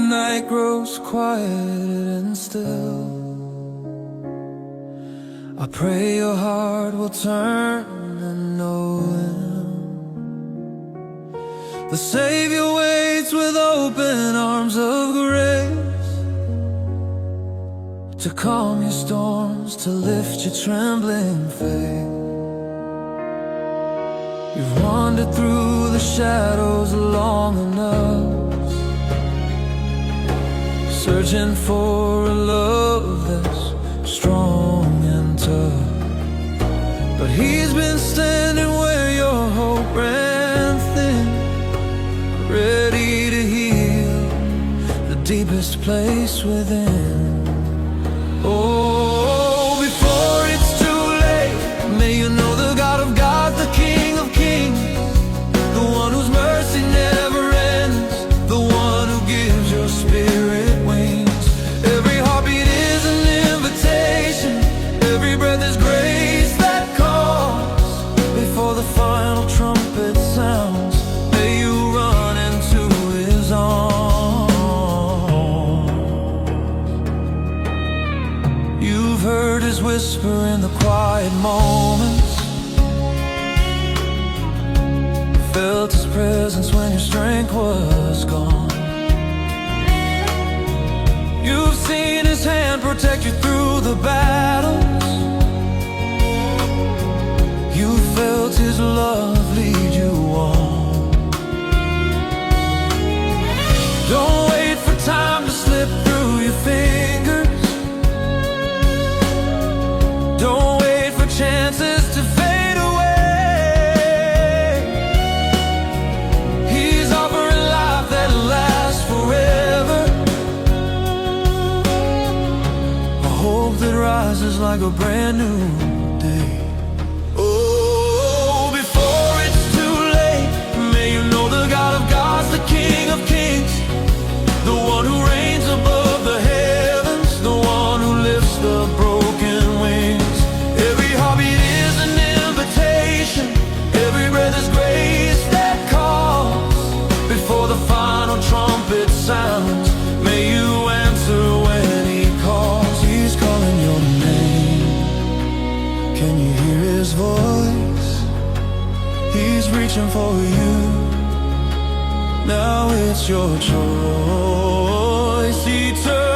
night grows quiet and still, I pray your heart will turn and know Him. The Savior waits with open arms of grace, to calm your storms, to lift your trembling faith. You've wandered through the shadows long enough, searching for a love that's strong and tough. But He's been standing where your hope ran thin, ready to heal the deepest place within. Oh, before it's too late, may you know the God of gods, the King of kings, the one whose mercy never ends, the one who gives your spirit wings. Every heartbeat is an invitation, every breath is grace that calls. Before the final trumpet sounds, may you run into His arms. You've heard His whisper in the quiet moments, felt His presence when your strength was gone. You've seen His hand protect you through the battles, you felt His love lead you on. Don't wait for time to slip through your fingers, don't wait for chances to fade away. He's offering life that lasts forever, a hope that rises like a brand new day. Oh, before it's too late, may you know the God of gods, the King of kings, the one who reigns above the heavens, the one who lifts the broken wings. Every heartbeat is an invitation, every breath is grace that calls. Before the final trumpet sounds, may you answer when He calls. He's calling your name, can you hear His voice? He's reaching for you, now it's your choice. Eternal